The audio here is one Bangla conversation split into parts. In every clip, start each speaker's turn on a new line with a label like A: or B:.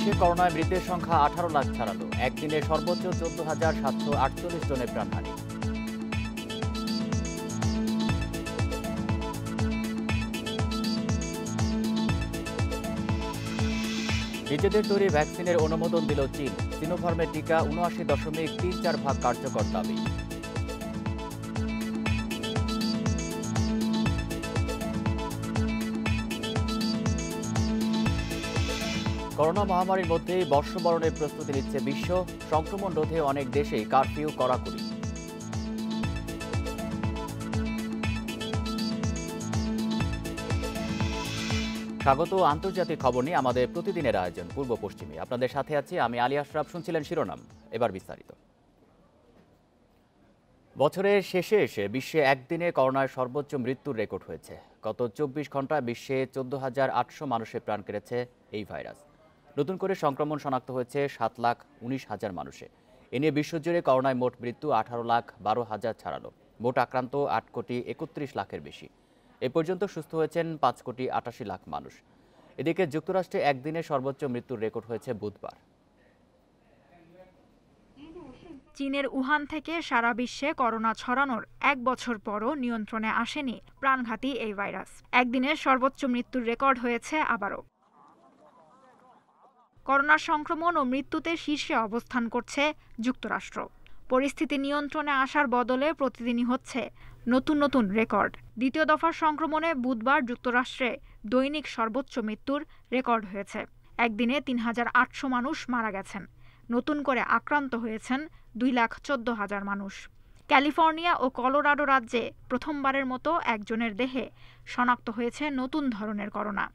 A: বিশ্বে করোনায় মৃতের সংখ্যা 18 লাখ ছাড়ালো। একদিনে সর্বোচ্চ 14,748 জনের প্রাণহানি। নিজেদের তৈরি ভ্যাকসিনের অনুমোদন দিল চীন। সিনোফার্মের টিকা ৭৯.34 কার্যকর দাবি। করোনা মহামারীর মধ্যেই বর্ষবরণের প্রস্তুতি নিচ্ছে বিশ্ব। সংক্রমণ রোধে অনেক দেশেই কারফিউ কড়াকড়ি। স্বাগত আন্তর্জাতিক খবর নিয়ে আমাদের প্রতিদিনের আয়োজন পূর্ব পশ্চিমে। আপনাদের সাথে আছি আমি আলী আশরাফ। শুনছিলেন শিরোনাম, এবার বিস্তারিত। বছরের শেষে এসে বিশ্বে একদিনে করোনায় সর্বোচ্চ মৃত্যুর রেকর্ড হয়েছে। গত 24 ঘন্টায় বিশ্বে 14,800 মানুষের প্রাণ কেড়েছে এই ভাইরাস। নতুন করে সংক্রমণ শনাক্ত হয়েছে 7,19,000 মানুষে। এ নিয়ে বিশ্বজুড়ে করোনায় মোট মৃত্যু 18,12,000 ছাড়ালো। মোট আক্রান্ত 8,31,00,000-এর বেশি। এ পর্যন্ত সুস্থ হয়েছেন 5,88,00,000 মানুষ। এদিকে যুক্তরাষ্ট্রে একদিনে সর্বোচ্চ মৃত্যুর রেকর্ড হয়েছে বুধবার।
B: চীনের উহান থেকে সারা বিশ্বে করোনা ছড়ানোর 1 বছর পরও নিয়ন্ত্রণে আসেনি প্রাণঘাতী এই ভাইরাস। একদিনে সর্বোচ্চ মৃত্যুর রেকর্ড হয়েছে আবারও। করোনা সংক্রমণ ও মৃত্যুতে শীর্ষে অবস্থান করছে যুক্তরাষ্ট্র। পরিস্থিতি নিয়ন্ত্রণে আসার বদলে প্রতিদিনই হচ্ছে নতুন নতুন রেকর্ড। দ্বিতীয় দফার সংক্রমণে বুধবার যুক্তরাষ্ট্রে দৈনিক সর্বোচ্চ মৃত্যুর রেকর্ড হয়েছে। একদিনে 3,800 মানুষ মারা গেছেন। নতুন করে আক্রান্ত হয়েছেন 2,14,000 মানুষ। ক্যালিফোর্নিয়া ও কলোরাডো রাজ্যে প্রথমবারের মতো একজনের দেহে শনাক্ত হয়েছে নতুন ধরনের করোনা।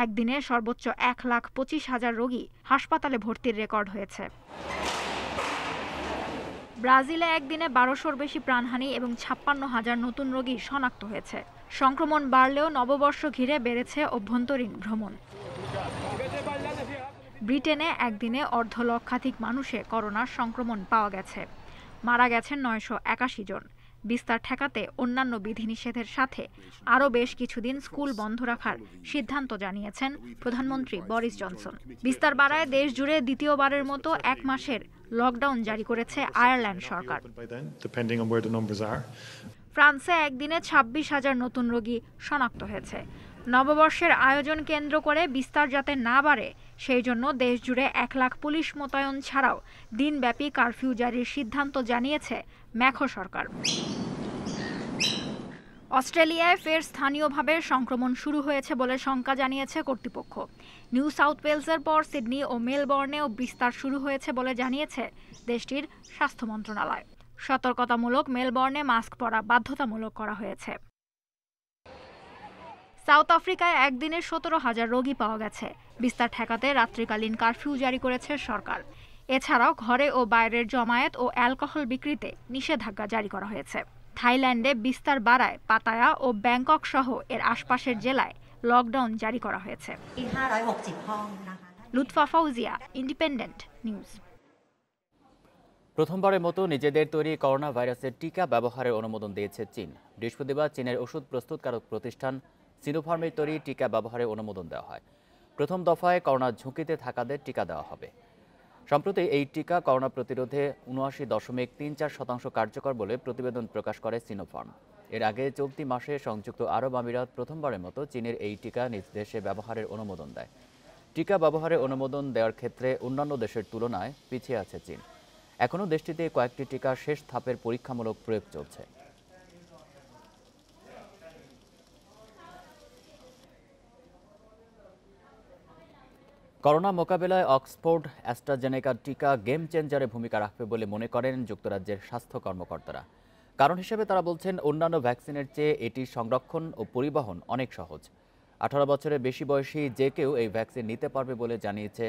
B: একদিনে সর্বোচ্চ 1,25,000 রোগী হাসপাতালে ভর্তির রেকর্ড হয়েছে। ব্রাজিলে একদিনে 1200-র বেশি প্রাণহানি এবং 56,000 নতুন রোগী শনাক্ত হয়েছে। সংক্রমণ বাড়লেও নববর্ষ ঘিরে বেড়েছে অভ্যন্তরীণ ভ্রমণ। ব্রিটেনে একদিনে 1,00,000 মানুষে করোনার সংক্রমণ পাওয়া গেছে। মারা গেছেন 981 জন। বিস্তার ঠেকাতে অন্যান্য বিধিনিষেধের সাথে আরও বেশ কিছুদিন স্কুল বন্ধ রাখার সিদ্ধান্ত জানিয়েছেন প্রধানমন্ত্রী বরিস জনসন। বিস্তার বাড়ায় দেশ জুড়ে দ্বিতীয়বারের মতো 1 মাসের লকডাউন জারি করেছে আয়ারল্যান্ড সরকার। ফ্রান্সে একদিনে 26,000 নতুন রোগী শনাক্ত হয়েছে। নববর্ষের আয়োজন কেন্দ্র করে বিস্তার যাতে না বাড়ে সেই জন্য দেশ জুড়ে 1 লাখ পুলিশ মোতায়েন ছাড়াও দিনব্যাপী কারফিউ জারির সিদ্ধান্ত জানিয়েছে ম্যাখো সরকার। অস্ট্রেলিয়ায় ফের স্থানীয়ভাবে সংক্রমণ শুরু হয়েছে বলে শঙ্কা জানিয়েছে কর্তৃপক্ষ। নিউ সাউথ ওয়েলসের পর সিডনি ও মেলবোর্নেও বিস্তার শুরু হয়েছে বলে জানিয়েছে দেশটির স্বাস্থ্য মন্ত্রণালয়। সতর্কতামূলক মেলবোর্নে মাস্ক পরা বাধ্যতামূলক করা হয়েছে। সাউথ আফ্রিকায় একদিনে 17,000 রোগী পাওয়া গেছে। বিস্তার ঠেকাতে রাত্রিকালীন কারফিউ জারি করেছে সরকার। এছাড়াও ঘরে ও বাইরের জমায়েত ও অ্যালকোহল বিক্রিতে নিষেধাজ্ঞা জারি করা হয়েছে। থাইল্যান্ডে বিস্তার বাড়ায় পাতায়া ও ব্যাংকক সহ এর আশপাশের জেলায় লকডাউন জারি করা হয়েছে। Lutfa Fauzia, independent news.
A: প্রথমবারের মতো নিজেদের তৈরি করোনা ভাইরাসের টিকা ব্যবহারের অনুমোদন দিয়েছে চীন। বৃহস্পতিবার চীনের ওষুধ প্রস্তুতকারক প্রতিষ্ঠান সিনোফার্মের তৈরি টিকা ব্যবহারের অনুমোদন দেওয়া হয়। প্রথম দফায় করোনার ঝুঁকিতে থাকাদের টিকা দেওয়া হবে। সম্প্রতি এই টিকা করোনা প্রতিরোধে ৭৯.34% কার্যকর বলে প্রতিবেদন প্রকাশ করে সিনোফার্ম। এর আগে চলতি মাসে সংযুক্ত আরব আমিরাত প্রথমবারের মতো চীনের এই টিকা নিজ দেশে ব্যবহারের অনুমোদন দেয়। টিকা ব্যবহারের অনুমোদন দেওয়ার ক্ষেত্রে অন্যান্য দেশের তুলনায় পিছিয়ে আছে চীন। এখনও দেশটিতে কয়েকটি টিকা শেষ ধাপের পরীক্ষামূলক প্রয়োগ চলছে। করোনা মোকাবেলায় অক্সফোর্ড অ্যাস্ট্রাজেনেকার টিকা গেম চেঞ্জারে ভূমিকা রাখবে বলে মনে করেন যুক্তরাজ্যের স্বাস্থ্য কর্মকর্তারা। কারণ হিসেবে তারা বলছেন, অন্যান্য ভ্যাকসিনের চেয়ে এটির সংরক্ষণ ও পরিবহন অনেক সহজ। 18 বছরের বেশি বয়সী যে কেউ এই ভ্যাকসিন নিতে পারবে বলে জানিয়েছে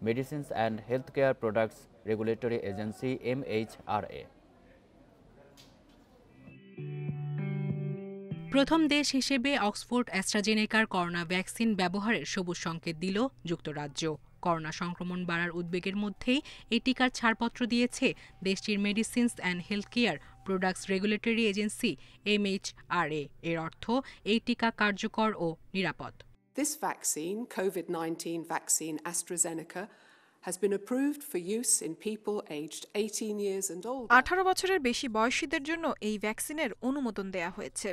A: medicines and health care products regulatory agency MHRA।
C: প্রথম দেশ হিসেবে অক্সফোর্ড অ্যাস্ট্রাজেনেকার করোনা ভ্যাকসিন ব্যবহারের সবুজ সংকেত দিল যুক্তরাজ্য। করোনা সংক্রমণ বাড়ার উদ্বেগের মধ্যেই এই টিকার ছাড়পত্র দিয়েছে দেশটির medicines and health care products regulatory agency MHRA। এর অর্থ এই টিকা কার্যকর ও নিরাপদ।
D: This vaccine, COVID-19 vaccine AstraZeneca, has been approved for use in people aged 18 years and older.
E: 18 বছরের বেশি বয়সীদের জন্য এই ভ্যাকসিনের অনুমোদন দেয়া হয়েছে।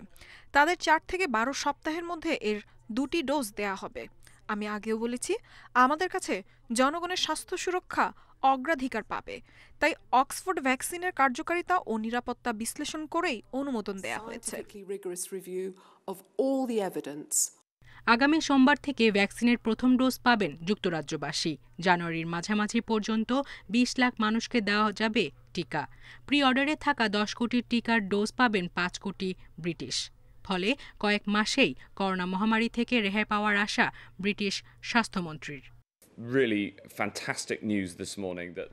E: তাদের 4 থেকে 12 সপ্তাহের মধ্যে এর 2টি ডোজ দেয়া হবে। আমি আগেও বলেছি, আমাদের কাছে জনগণের স্বাস্থ্য সুরক্ষা অগ্রাধিকার পাবে, তাই অক্সফোর্ড ভ্যাকসিনের কার্যকারিতা ও নিরাপত্তা বিশ্লেষণ করেই অনুমোদন দেয়া হয়েছে।
C: আগামী সোমবার থেকে ভ্যাকসিনের প্রথম ডোজ পাবেন যুক্তরাজ্যবাসী। জানুয়ারির মাঝামাঝি পর্যন্ত 20 লাখ মানুষকে দেওয়া যাবে টিকা। প্রি অর্ডারে থাকা 10 কোটির টিকার ডোজ পাবেন 5 কোটি ব্রিটিশ। ফলে কয়েক মাসেই করোনা মহামারী থেকে রেহাই পাওয়ার আশা ব্রিটিশ স্বাস্থ্যমন্ত্রীর।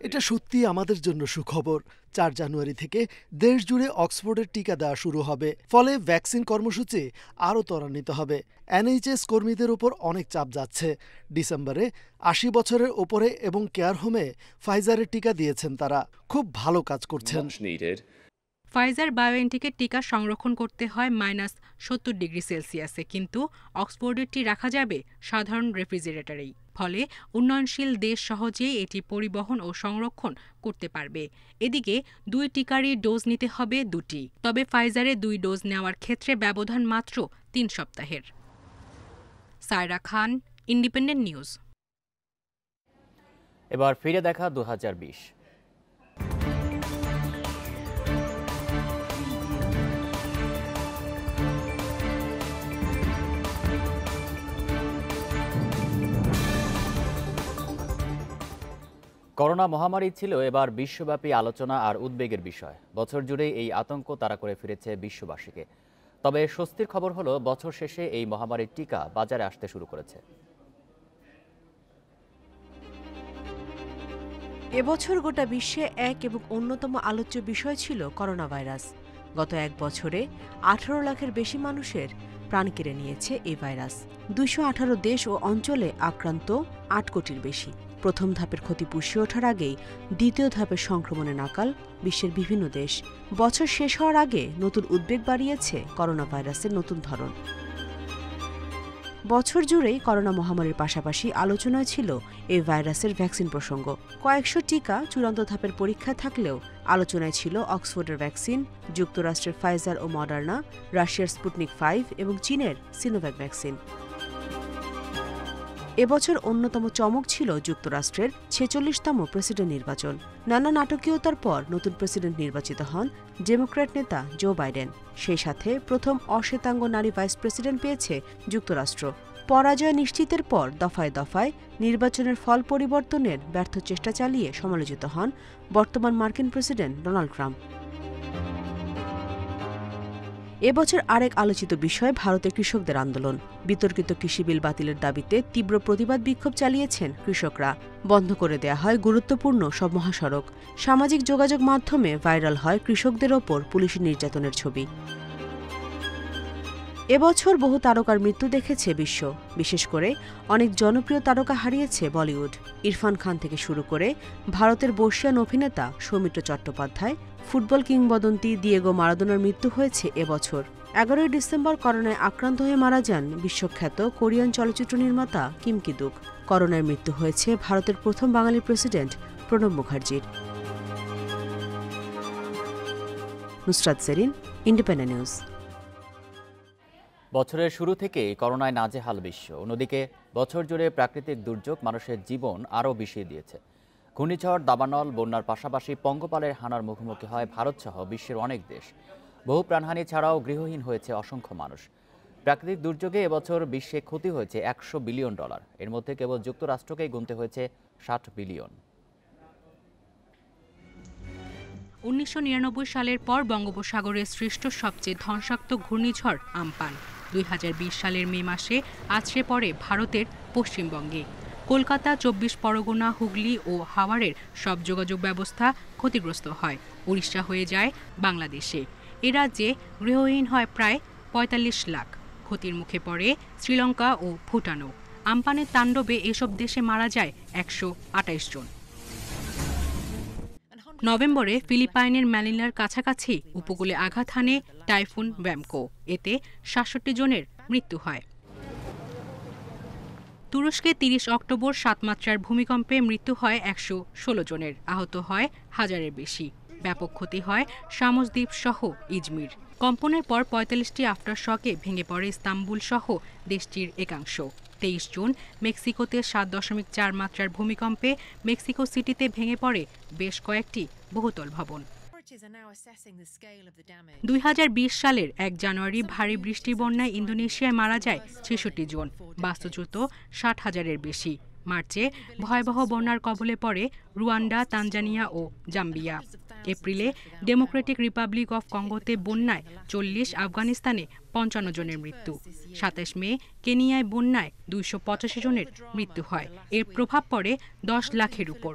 F: এটা সত্যি আমাদের জন্য সুখবর। 4 জানুয়ারি থেকে দেশ জুড়ে অক্সফোর্ডের টিকা দেওয়া শুরু হবে। ফলে ভ্যাকসিন কর্মসূচি আরও ত্বরান্বিত হবে। এনএইচএস কর্মীদের উপর অনেক চাপ যাচ্ছে। ডিসেম্বরে 80 বছরের ওপরে এবং কেয়ার হোমে ফাইজারের টিকা দিয়েছেন তারা। খুব ভালো কাজ করছেন।
C: ফাইজার বায়োএনটেকের টিকা সংরক্ষণ করতে হয় -70°C, কিন্তু অক্সফোর্ডেরটি রাখা যাবে সাধারণ রেফ্রিজারেটরেই। ফলে উন্নয়নশীল দেশ সহজেই এটি পরিবহন ও সংরক্ষণ করতে পারবে। এদিকে 2 টিকারই ডোজ নিতে হবে 2টি। তবে ফাইজারে 2 ডোজ নেওয়ার ক্ষেত্রে ব্যবধান মাত্র 3 সপ্তাহের। সায়রা খান, ইন্ডিপেন্ডেন্ট নিউজ।
A: এবার ফিরে দেখা 2020। করোনা মহামারী ছিল এবার বিশ্বব্যাপী আলোচনা আর উদ্বেগের বিষয়। বছর জুড়েই এই আতঙ্ক তাড়া করে ফিরেছে বিশ্ববাসীকে। তবে স্বস্তির খবর হলো, বছর শেষে এই মহামারীর টিকা বাজারে আসতে শুরু করেছে।
G: এবছর গোটা বিশ্বে এক এবং অন্যতম আলোচ্য বিষয় ছিল করোনা ভাইরাস। গত 1 বছরে 18 লাখের বেশি মানুষের প্রাণ কেড়ে নিয়েছে এই ভাইরাস। 218 দেশ ও অঞ্চলে আক্রান্ত 8 কোটির বেশি। প্রথম ধাপের ক্ষতি পুষিয়ে ওঠার আগেই দ্বিতীয় ধাপের সংক্রমণে নাকাল বিশ্বের বিভিন্ন দেশ। বছর শেষ হওয়ার আগে নতুন উদ্বেগ বাড়িয়েছে করোনা ভাইরাসের নতুন ধরন। বছর জুড়েই করোনা মহামারীর পাশাপাশি আলোচনায় ছিল এই ভাইরাসের ভ্যাকসিন প্রসঙ্গ। কয়েকশো টিকা চূড়ান্ত ধাপের পরীক্ষায় থাকলেও আলোচনায় ছিল অক্সফোর্ডের ভ্যাকসিন, যুক্তরাষ্ট্রের ফাইজার ও মডার্না, রাশিয়ার স্পুটনিক 5 এবং চীনের সিনোভ্যাক ভ্যাকসিন। এবছর অন্যতম চমক ছিল যুক্তরাষ্ট্রের 46তম প্রেসিডেন্ট নির্বাচন। নানা নাটকীয়তার পর নতুন প্রেসিডেন্ট নির্বাচিত হন ডেমোক্র্যাট নেতা জো বাইডেন। সেই সাথে প্রথম অশ্বেতাঙ্গ নারী ভাইস প্রেসিডেন্ট পেয়েছে যুক্তরাষ্ট্র। পরাজয় নিশ্চিতের পর দফায় দফায় নির্বাচনের ফল পরিবর্তনের ব্যর্থ চেষ্টা চালিয়ে সমালোচিত হন বর্তমান মার্কিন প্রেসিডেন্ট ডোনাল্ড ট্রাম্প। এবছর আরেক আলোচিত বিষয় ভারতের কৃষকদের আন্দোলন। বিতর্কিত কৃষি বিল বাতিলের দাবিতে তীব্র প্রতিবাদ বিক্ষোভ চালিয়েছেন কৃষকরা। বন্ধ করে দেয়া হয় গুরুত্বপূর্ণ সব মহাসড়ক। সামাজিক যোগাযোগ মাধ্যমে ভাইরাল হয় কৃষকদের ওপর পুলিশি নির্যাতনের ছবি। এবছর বহু তারকার মৃত্যু দেখেছে বিশ্ব। বিশেষ করে অনেক জনপ্রিয় তারকা হারিয়েছে বলিউড। ইরফান খান থেকে শুরু করে ভারতের বর্ষিয়ান অভিনেতা সৌমিত্র চট্টোপাধ্যায়, ফুটবল কিংবদন্তি দিয়েগো মারাদোনার মৃত্যু হয়েছে এবছর। 11 ডিসেম্বর করোনায় আক্রান্ত হয়ে মারা যান বিশ্বখ্যাত কোরিয়ান চলচ্চিত্র নির্মাতা কিম কি-দুক। করোনায় মৃত্যু হয়েছে ভারতের প্রথম বাঙালি প্রেসিডেন্ট প্রণব মুখার্জির। Nusrat serene, independent news.
A: বছরের শুরু থেকেই করোনায় নাজেহাল বিশ্ব। অন্যদিকে বছর জুড়ে প্রাকৃতিক দুর্যোগ মানুষের জীবন আরও বিষিয়ে দিয়েছে। ঘূর্ণিঝড় দাবানল, বন্যার পাশাপাশি পঙ্গপালের হানার মুখোমুখি হয় ভারতসহ বিশ্বের অনেক দেশ। বহু প্রাণহানি ছাড়াও গৃহহীন হয়েছে অসংখ্য মানুষ। প্রাকৃতিক দুর্যোগে এবছর বিশ্বে ক্ষতি হয়েছে $100 বিলিয়ন। এর মধ্যে কেবল যুক্তরাষ্ট্রকেই গুনতে হয়েছে $60 বিলিয়ন।
C: 1999 সালের পর বঙ্গোপসাগরে সৃষ্ট সবচেয়ে ধ্বংসাত্মক ঘূর্ণিঝড় আম্পান 2020 সালের মে মাসে আছড়ে পড়ে ভারতের পশ্চিমবঙ্গে। কলকাতা, 24 পরগনা, হুগলি ও হাওড়ের সব যোগাযোগ ব্যবস্থা ক্ষতিগ্রস্ত হয়। উড়িষ্যা হয়ে যায় বাংলাদেশে। এ রাজ্যে গৃহহীন হয় প্রায় 45 লাখ। ক্ষতির মুখে পড়ে শ্রীলঙ্কা ও ভুটানও। আম্পানের তাণ্ডবে এসব দেশে মারা যায় 128 জন। নভেম্বরে ফিলিপাইনের ম্যানিলার কাছাকাছি উপকূলে আঘাত হানে টাইফুন ব্যামকো। এতে 67 জনের মৃত্যু হয়। তুরস্কে ৩০ অক্টোবর ৭ মাত্রার ভূমিকম্পে মৃত্যু হয় ১১৬ জনের, আহত হয় হাজারের বেশি। ব্যাপক ক্ষতি হয় সামোস দ্বীপ সহ ইজমির। কম্পনের পর ৪৫টি আফটারশকে ভেঙে পড়ে ইস্তাম্বুল সহ দেশটির একাংশ। ২৩ জুন মেক্সিকোতে ৭.৪ মাত্রার ভূমিকম্পে মেক্সিকো সিটিতে ভেঙে পড়ে বেশ কয়েকটি বহুতল ভবন। ২০২০ সালের ১ জানুয়ারি ভারী বৃষ্টির বন্যায় ইন্দোনেশিয়ায় মারা যায় ৬৬ জন, বাস্তুচ্যুত ৬০,০০০-এর বেশি। মার্চে ভয়াবহ বন্যার কবলে পড়ে রুয়ান্ডা, তানজানিয়া ও জাম্বিয়া। এপ্রিলে ডেমোক্রেটিক রিপাবলিক অফ কঙ্গোতে বন্যায় ৪০, আফগানিস্তানে ৫৫ জনের মৃত্যু। ২৭ মে কেনিয়ায় বন্যায় ২৮৫ জনের মৃত্যু হয়। এর প্রভাব পড়ে ১০ লাখের উপর।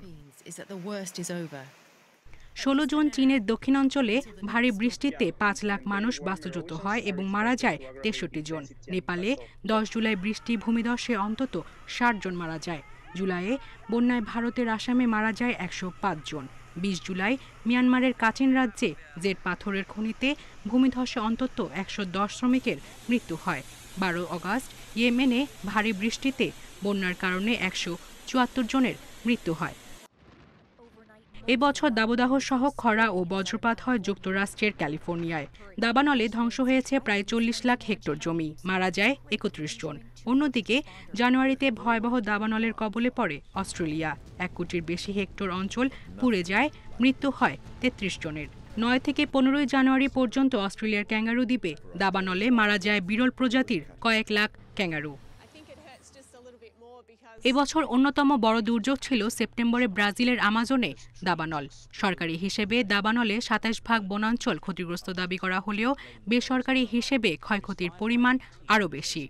C: ১৬ জুন চীনের দক্ষিণাঞ্চলে ভারী বৃষ্টিতে ৫ লাখ মানুষ বাস্তুচ্যুত হয় এবং মারা যায় ৬৩ জন। নেপালে ১০ জুলাই বৃষ্টি ভূমিধসে অন্তত ৬০ জন মারা যায়। জুলাইয়ে বন্যায় ভারতের আসামে মারা যায় ১০৫ জন। ২০ জুলাই মিয়ানমারের কাচিন রাজ্যে জেড পাথরের খনিতে ভূমিধসে অন্তত ১১০ শ্রমিকের মৃত্যু হয়। ১২ আগস্ট ইয়েমেনে ভারী বৃষ্টিতে বন্যার কারণে ১৭৪ জনের মৃত্যু হয়। এবছর দাবদাহ সহ খরা ও বজ্রপাত হয় যুক্তরাষ্ট্রের ক্যালিফোর্নিয়ায়। দাবানলে ধ্বংস হয়েছে প্রায় ৪০ লাখ হেক্টর জমি, মারা যায় ৩১ জন। অন্যদিকে জানুয়ারিতে ভয়াবহ দাবানলের কবলে পড়ে অস্ট্রেলিয়া। ১ কোটির বেশি হেক্টর অঞ্চল পুড়ে যায়, মৃত্যু হয় ৩৩ জনের। ৯ থেকে ১৫ জানুয়ারি পর্যন্ত অস্ট্রেলিয়ার ক্যাঙ্গারু দ্বীপে দাবানলে মারা যায় বিরল প্রজাতির কয়েক লাখ ক্যাঙ্গারু। এবছর অন্যতম বড় দুর্যোগ ছিল সেপ্টেম্বরে ব্রাজিলের আমাজনে দাবানল। সরকারি হিসেবে দাবানলে ২৭% বনাঞ্চল ক্ষতিগ্রস্ত দাবি করা হলেও বেসরকারি হিসেবে ক্ষয়ক্ষতির পরিমাণ আরও বেশি।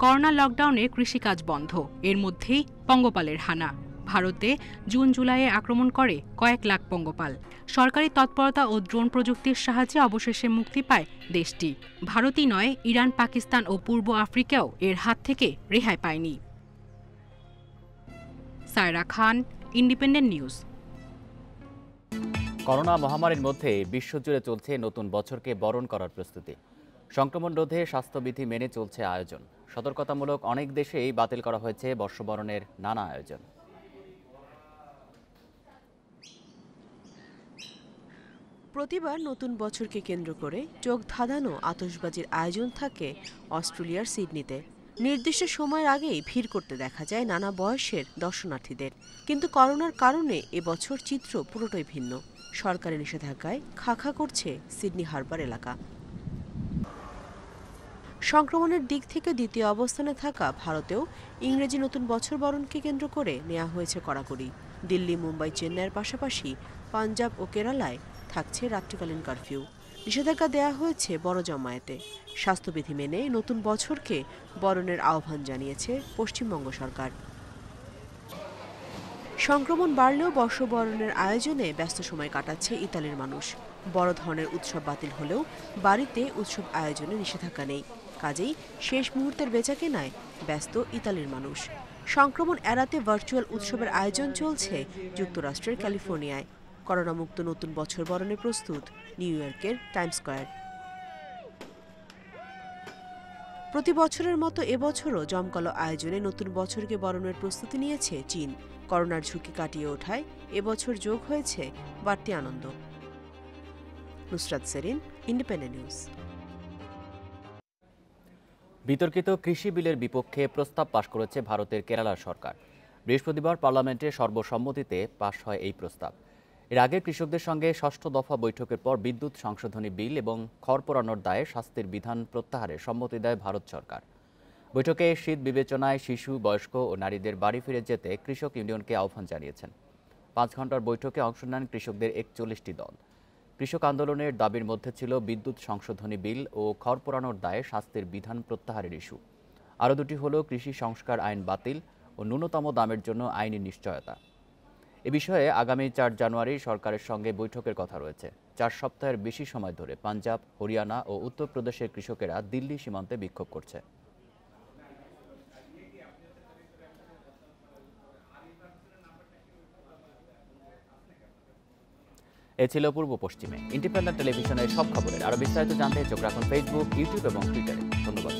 C: করোনা লকডাউনে কৃষিকাজ বন্ধ, এর মধ্যেই পঙ্গপালের হানা। ভারতে জুন জুলাইয়ে আক্রমণ করে কয়েক লাখ পঙ্গপাল। সরকারি তৎপরতা ও ড্রোন প্রযুক্তির সাহায্যে অবশেষে মুক্তি পায় দেশটি। ভারতই নয়, ইরান, পাকিস্তান ও পূর্ব আফ্রিকাও এর হাত থেকে রেহাই পায়নি। সায়রা খান, ইন্ডিপেন্ডেন্ট নিউজ।
A: করোনা মহামারীর মধ্যে বিশ্বজুড়ে চলছে নতুন বছরকে বরণ করার প্রস্তুতি। সংক্রমণ রোধে স্বাস্থ্যবিধি মেনে চলছে আয়োজন। সতর্কতামূলক অনেক দেশেই বাতিল করা হয়েছে বর্ষবরণের নানা আয়োজন।
G: প্রতিবার নতুন বছরকে কেন্দ্র করে চোখ ধাঁধানো আতশবাজির আয়োজন থাকে অস্ট্রেলিয়ার সিডনিতে। নির্দিষ্ট সময়ের আগেই ভিড় করতে দেখা যায় নানা বয়সের দর্শনার্থীদের। কিন্তু করোনার কারণে এবছর চিত্র পুরোটাই ভিন্ন। সরকারি নিষেধাজ্ঞায় খাখা করছে সিডনি হারবার এলাকা। সংক্রমণের দিক থেকে দ্বিতীয় অবস্থানে থাকা ভারতেও ইংরেজি নতুন বছর বরণকে কেন্দ্র করে নেওয়া হয়েছে কড়াকড়ি। দিল্লি, মুম্বাই, চেন্নাইয়ের পাশাপাশি পাঞ্জাব ও কেরালায় থাকছে রাত্রিকালীন কারফিউ। নিষেধাজ্ঞা দেওয়া হয়েছে বড় জমায়েতে। স্বাস্থ্যবিধি মেনে নতুন বছরকে বরণের আহ্বান জানিয়েছে পশ্চিমবঙ্গ সরকার। সংক্রমণ বাড়লেও বর্ষবরণের আয়োজনে ব্যস্ত সময় কাটাচ্ছে ইতালির মানুষ। বড় ধরনের উৎসব বাতিল হলেও বাড়িতে উৎসব আয়োজনে নিষেধাজ্ঞা নেই। কাজেই শেষ মুহূর্তের বেচাকেনায় ব্যস্ত ইতালির মানুষ। সংক্রমণ এড়াতে ভার্চুয়াল উৎসবের আয়োজন চলছে যুক্তরাষ্ট্রের ক্যালিফোর্নিয়ায়। করোনামুক্ত নতুন বছর বরণে প্রস্তুত নিউ ইয়র্কের টাইমস স্কয়ার। প্রতি বছরের মতো এবছরও জমকালো আয়োজনে নতুন বছরকে বরণের প্রস্তুতি নিয়েছে চীন। করোনার ঝুঁকি কাটিয়ে ওঠায় এবছর যোগ হয়েছে বাড়তি আনন্দ। Nusrat serene, independent news.
A: বিতর্কিত কৃষি বিলের বিপক্ষে প্রস্তাব পাশ করেছে ভারতের কেরালা সরকার। বৃহস্পতিবার পার্লামেন্টে সর্বসম্মতিতে পাশ হয় এই প্রস্তাব। এর আগে কৃষকদের সঙ্গে ষষ্ঠ দফা বৈঠকের পর বিদ্যুৎ সংশোধনী বিল এবং খড় পোড়ানোর দায়ে শাস্তির বিধান প্রত্যাহারে সম্মতি দেয় ভারত সরকার। বৈঠকে শীত বিবেচনায় শিশু, বয়স্ক ও নারীদের বাড়ি ফিরে যেতে কৃষক ইউনিয়নকে আহ্বান জানিয়েছেন। ৫ ঘন্টার বৈঠকে অংশ নেন কৃষকদের ৪১টি দল। কৃষক আন্দোলনের দাবির মধ্যে ছিল বিদ্যুৎ সংশোধনী বিল ও খড় পোড়ানোর দায়ে শাস্তির বিধান প্রত্যাহারের ইস্যু। আরও দুটি হল কৃষি সংস্কার আইন বাতিল ও ন্যূনতম দামের জন্য আইনি নিশ্চয়তা। এ বিষয়ে আগামী ৪ জানুয়ারি সরকারের সঙ্গে বৈঠকের কথা রয়েছে। ৪ সপ্তাহের বেশি সময় ধরে পাঞ্জাব, হরিয়ানা ও উত্তরপ্রদেশের কৃষকেরা দিল্লি সীমান্তে বিক্ষোভ করছে। এ ছিল পূর্ব পশ্চিমে। ইন্ডিপেন্ডেন্ট টেলিভিশনের সব খবরের আরও বিস্তারিত জানতে চোখ রাখুন ফেসবুক, ইউটিউব এবং টুইটারে। ধন্যবাদ।